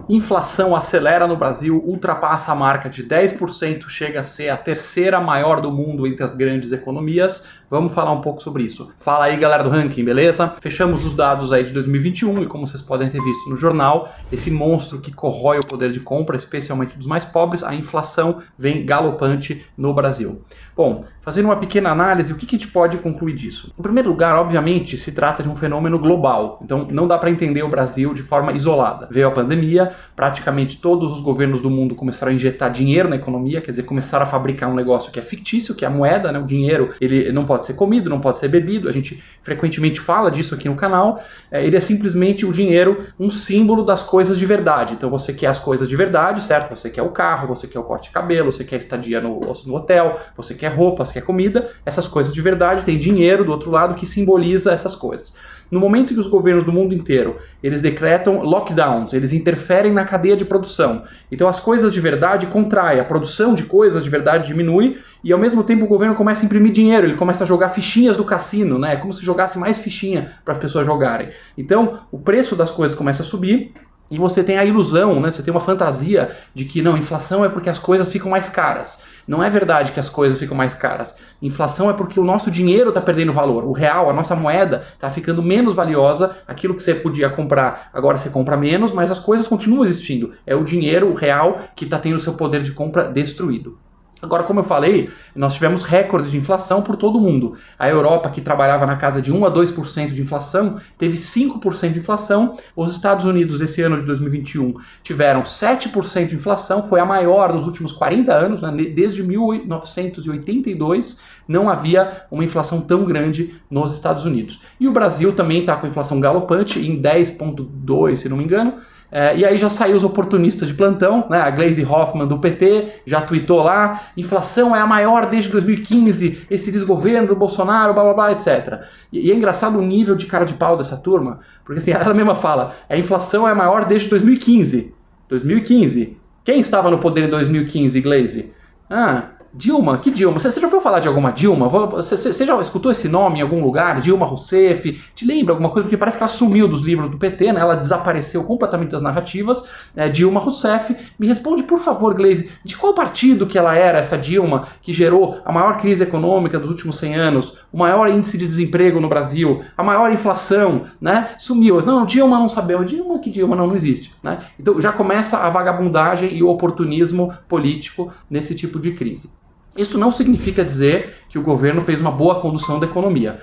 Inflação acelera no Brasil, ultrapassa a marca de 10%, chega a ser a terceira maior do mundo entre as grandes economias. Vamos falar um pouco sobre isso. Fala aí, galera do ranking, beleza? Fechamos os dados aí de 2021 e como vocês podem ter visto no jornal, esse monstro que corrói o poder de compra, especialmente dos mais pobres, a inflação vem galopante no Brasil. Bom, fazendo uma pequena análise, o que a gente pode concluir disso? Em primeiro lugar, obviamente, se trata de um fenômeno global, então não dá para entender o Brasil de forma isolada. Veio a pandemia, praticamente todos os governos do mundo começaram a injetar dinheiro na economia, quer dizer, começaram a fabricar um negócio que é fictício, que é a moeda, né? O dinheiro, ele não pode ser comido, não pode ser bebido, a gente frequentemente fala disso aqui no canal, ele é simplesmente o dinheiro, um símbolo das coisas de verdade. Então você quer as coisas de verdade, certo? Você quer o carro, você quer o corte de cabelo, você quer estadia no hotel, você quer roupa, você quer comida, essas coisas de verdade, tem dinheiro do outro lado que simboliza essas coisas. No momento em que os governos do mundo inteiro, eles decretam lockdowns, eles interferem na cadeia de produção, então as coisas de verdade contraem, a produção de coisas de verdade diminui e ao mesmo tempo o governo começa a imprimir dinheiro, ele começa a jogar fichinhas do cassino, né? É como se jogasse mais fichinha para as pessoas jogarem. Então o preço das coisas começa a subir, e você tem a ilusão, né? Você tem uma fantasia de que não, inflação é porque as coisas ficam mais caras. Não é verdade que as coisas ficam mais caras. Inflação é porque o nosso dinheiro está perdendo valor. O real, a nossa moeda, está ficando menos valiosa. Aquilo que você podia comprar, agora você compra menos, mas as coisas continuam existindo. É o dinheiro, o real, que está tendo seu poder de compra destruído. Agora, como eu falei, nós tivemos recordes de inflação por todo o mundo. A Europa, que trabalhava na casa de 1 a 2% de inflação, teve 5% de inflação. Os Estados Unidos, esse ano de 2021, tiveram 7% de inflação, foi a maior dos últimos 40 anos, né? Desde 1982 não havia uma inflação tão grande nos Estados Unidos. E o Brasil também está com inflação galopante, em 10,2%, se não me engano. E aí já saiu os oportunistas de plantão, né? A Gleisi Hoffmann do PT já tweetou lá, inflação é a maior desde 2015, esse desgoverno do Bolsonaro, blá blá blá, etc. E é engraçado o nível de cara de pau dessa turma, porque assim, ela mesma fala, a inflação é a maior desde 2015. 2015. Quem estava no poder em 2015, Gleisi? Dilma? Que Dilma? Você já ouviu falar de alguma Dilma? Você já escutou esse nome em algum lugar? Dilma Rousseff? Te lembra alguma coisa? Porque parece que ela sumiu dos livros do PT, né? Ela desapareceu completamente das narrativas. Dilma Rousseff. Me responde, por favor, Gleisi, de qual partido que ela era, essa Dilma, que gerou a maior crise econômica dos últimos 100 anos, o maior índice de desemprego no Brasil, a maior inflação, né? Sumiu. Não, Dilma não sabemos. Dilma que Dilma não existe, né? Então já começa a vagabundagem e o oportunismo político nesse tipo de crise. Isso não significa dizer que o governo fez uma boa condução da economia.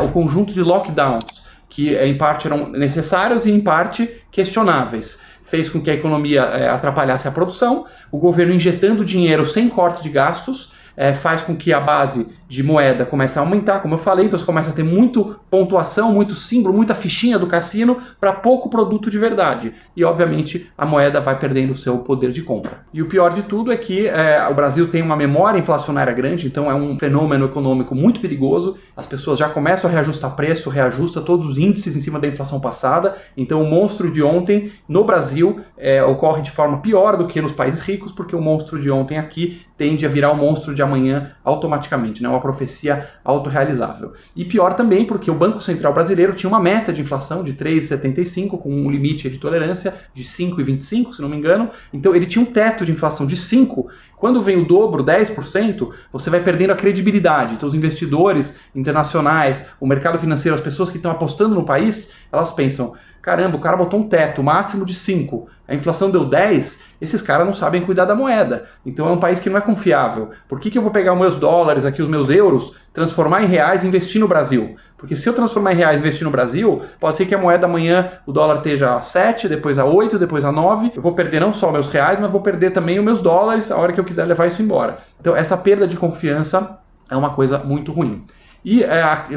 O conjunto de lockdowns, que em parte eram necessários e em parte questionáveis, fez com que a economia atrapalhasse a produção, o governo injetando dinheiro sem corte de gastos, faz com que a base de moeda comece a aumentar, como eu falei, então você começa a ter muito pontuação, muito símbolo, muita fichinha do cassino para pouco produto de verdade. E obviamente a moeda vai perdendo o seu poder de compra. E o pior de tudo é que o Brasil tem uma memória inflacionária grande, então é um fenômeno econômico muito perigoso, as pessoas já começam a reajustar preço, reajusta todos os índices em cima da inflação passada, então o monstro de ontem no Brasil ocorre de forma pior do que nos países ricos, porque o monstro de ontem aqui tende a virar o monstro de amanhã automaticamente, né? Uma profecia autorrealizável. E pior também porque o Banco Central brasileiro tinha uma meta de inflação de 3,75 com um limite de tolerância de 5,25, se não me engano. Então ele tinha um teto de inflação de 5. Quando vem o dobro, 10%, você vai perdendo a credibilidade. Então os investidores internacionais, o mercado financeiro, as pessoas que estão apostando no país, elas pensam, caramba, o cara botou um teto máximo de 5, a inflação deu 10, esses caras não sabem cuidar da moeda. Então é um país que não é confiável. Por que eu vou pegar os meus dólares aqui, os meus euros, transformar em reais e investir no Brasil? Porque se eu transformar em reais e investir no Brasil, pode ser que a moeda amanhã, o dólar esteja a 7, depois a 8, depois a 9. Eu vou perder não só meus reais, mas vou perder também os meus dólares a hora que eu quiser levar isso embora. Então essa perda de confiança é uma coisa muito ruim. E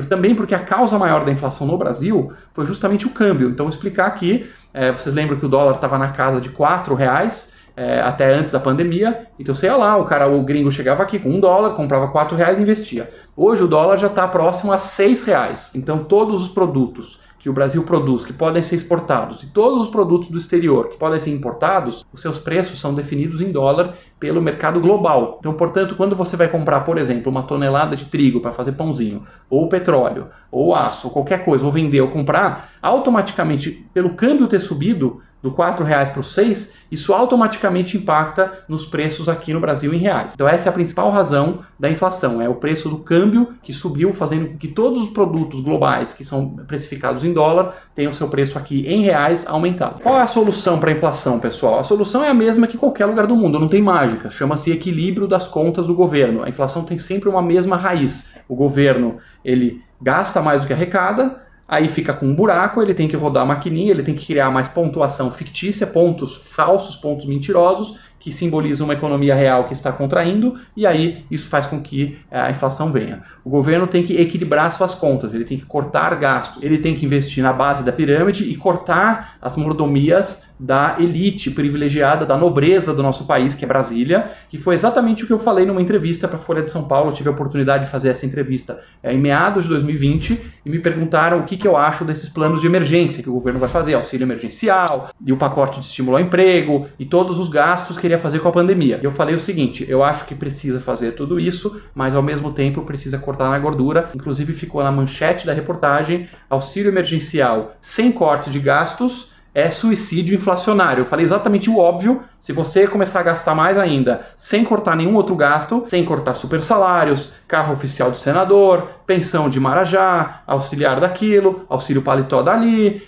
também porque a causa maior da inflação no Brasil foi justamente o câmbio. Então, vou explicar aqui, vocês lembram que o dólar estava na casa de R$4 até antes da pandemia. Então, sei lá, o gringo chegava aqui com $1, comprava R$4 e investia. Hoje o dólar já está próximo a R$6. Então, todos os produtos que o Brasil produz, que podem ser exportados, e todos os produtos do exterior que podem ser importados, os seus preços são definidos em dólar pelo mercado global. Então, portanto, quando você vai comprar, por exemplo, uma tonelada de trigo para fazer pãozinho, ou petróleo, ou aço, ou qualquer coisa, ou vender ou comprar, automaticamente, pelo câmbio ter subido, do R$4 para os 6, isso automaticamente impacta nos preços aqui no Brasil em reais. Então essa é a principal razão da inflação, é o preço do câmbio que subiu, fazendo com que todos os produtos globais que são precificados em dólar tenham seu preço aqui em reais aumentado. Qual é a solução para a inflação, pessoal? A solução é a mesma que em qualquer lugar do mundo, não tem mágica, chama-se equilíbrio das contas do governo. A inflação tem sempre uma mesma raiz. O governo, ele gasta mais do que arrecada, aí fica com um buraco, ele tem que rodar a maquininha, ele tem que criar mais pontuação fictícia, pontos falsos, pontos mentirosos, que simbolizam uma economia real que está contraindo, e aí isso faz com que a inflação venha. O governo tem que equilibrar suas contas, ele tem que cortar gastos, ele tem que investir na base da pirâmide e cortar as mordomias da elite privilegiada, da nobreza do nosso país, que é Brasília, que foi exatamente o que eu falei numa entrevista para a Folha de São Paulo. Eu tive a oportunidade de fazer essa entrevista em meados de 2020 e me perguntaram o que eu acho desses planos de emergência que o governo vai fazer, auxílio emergencial e o pacote de estímulo ao emprego e todos os gastos que ele ia fazer com a pandemia. E eu falei o seguinte, eu acho que precisa fazer tudo isso, mas ao mesmo tempo precisa cortar na gordura. Inclusive ficou na manchete da reportagem, auxílio emergencial sem corte de gastos é suicídio inflacionário. Eu falei exatamente o óbvio. Se você começar a gastar mais ainda, sem cortar nenhum outro gasto, sem cortar super salários, carro oficial do senador, pensão de Marajá, auxiliar daquilo, auxílio paletó dali,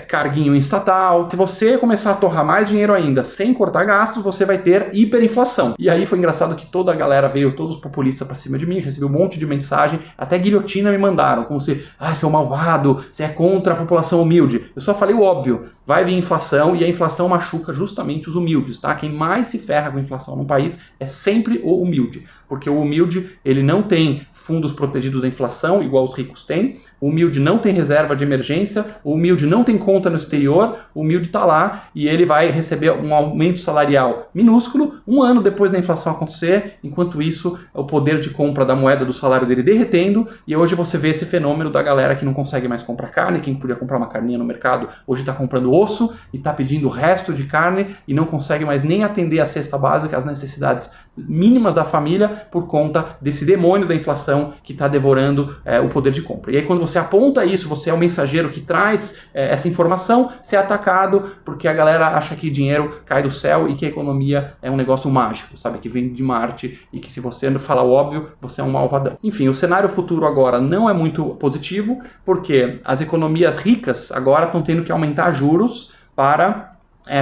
carguinho estatal. Se você começar a torrar mais dinheiro ainda, sem cortar gastos, você vai ter hiperinflação. E aí foi engraçado que toda a galera veio, todos os populistas pra cima de mim, recebi um monte de mensagem, até guilhotina me mandaram, como se, seu malvado, você é contra a população humilde. Eu só falei o óbvio, vai vir inflação e a inflação machuca justamente os humildes, tá? Quem mais se ferra com a inflação no país é sempre o humilde, porque o humilde, ele não tem fundos protegidos da inflação, igual os ricos têm, o humilde não tem reserva de emergência, o humilde não tem conta no exterior, o humilde está lá e ele vai receber um aumento salarial minúsculo um ano depois da inflação acontecer, enquanto isso, o poder de compra da moeda do salário dele derretendo, e hoje você vê esse fenômeno da galera que não consegue mais comprar carne, quem podia comprar uma carninha no mercado, hoje está comprando osso e está pedindo o resto de carne e não consegue mais nem atender a cesta básica, as necessidades mínimas da família por conta desse demônio da inflação que está devorando o poder de compra. E aí quando você aponta isso, você é o mensageiro que traz essa informação, você é atacado porque a galera acha que dinheiro cai do céu e que a economia é um negócio mágico, sabe, que vem de Marte e que se você não falar o óbvio, você é um malvadão. Enfim, o cenário futuro agora não é muito positivo porque as economias ricas agora estão tendo que aumentar juros para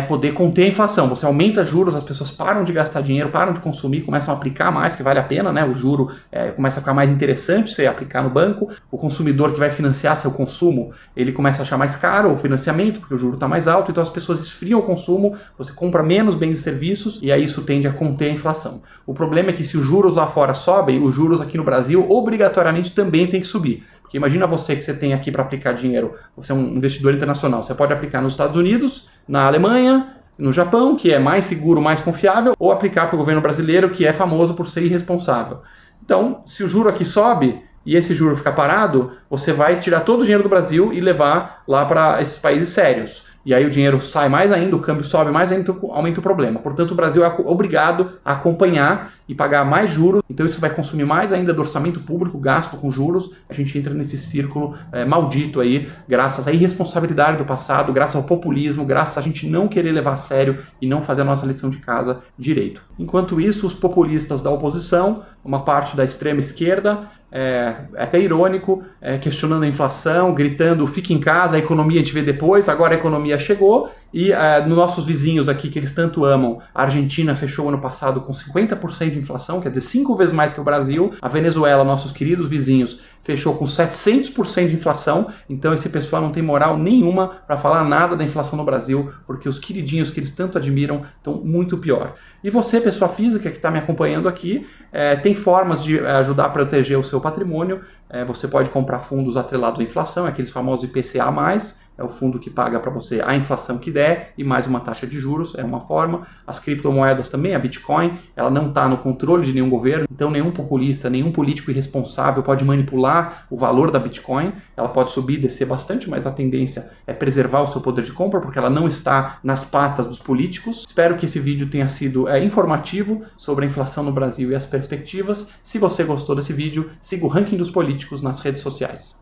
poder conter a inflação. Você aumenta juros, as pessoas param de gastar dinheiro, param de consumir, começam a aplicar mais, que vale a pena, né? O juro começa a ficar mais interessante você aplicar no banco. O consumidor que vai financiar seu consumo, ele começa a achar mais caro o financiamento, porque o juro está mais alto, então as pessoas esfriam o consumo, você compra menos bens e serviços, e aí isso tende a conter a inflação. O problema é que se os juros lá fora sobem, os juros aqui no Brasil obrigatoriamente também tem que subir. Porque imagina você que você tem aqui para aplicar dinheiro, você é um investidor internacional, você pode aplicar nos Estados Unidos, na Alemanha, no Japão, que é mais seguro, mais confiável, ou aplicar para o governo brasileiro, que é famoso por ser irresponsável. Então, se o juro aqui sobe e esse juro ficar parado, você vai tirar todo o dinheiro do Brasil e levar lá para esses países sérios. E aí o dinheiro sai mais ainda, o câmbio sobe mais ainda, então aumenta o problema. Portanto, o Brasil é obrigado a acompanhar e pagar mais juros, então isso vai consumir mais ainda do orçamento público, gasto com juros. A gente entra nesse círculo maldito aí, graças à irresponsabilidade do passado, graças ao populismo, graças a gente não querer levar a sério e não fazer a nossa lição de casa direito. Enquanto isso, os populistas da oposição, uma parte da extrema esquerda, até irônico, questionando a inflação, gritando, fique em casa, a economia a gente vê depois, agora a economia chegou, e nos nossos vizinhos aqui, que eles tanto amam, a Argentina fechou ano passado com 50% de inflação, quer dizer, 5 vezes mais que o Brasil, a Venezuela, nossos queridos vizinhos, fechou com 700% de inflação, então esse pessoal não tem moral nenhuma para falar nada da inflação no Brasil, porque os queridinhos que eles tanto admiram estão muito pior. E você, pessoa física que está me acompanhando aqui, tem formas de ajudar a proteger o seu patrimônio. Você pode comprar fundos atrelados à inflação, aqueles famosos IPCA+, é o fundo que paga para você a inflação que der e mais uma taxa de juros, é uma forma. As criptomoedas também, a Bitcoin, ela não está no controle de nenhum governo, então nenhum populista, nenhum político irresponsável pode manipular o valor da Bitcoin. Ela pode subir e descer bastante, mas a tendência é preservar o seu poder de compra, porque ela não está nas patas dos políticos. Espero que esse vídeo tenha sido informativo sobre a inflação no Brasil e as perspectivas. Se você gostou desse vídeo, siga o Ranking dos Políticos nas redes sociais.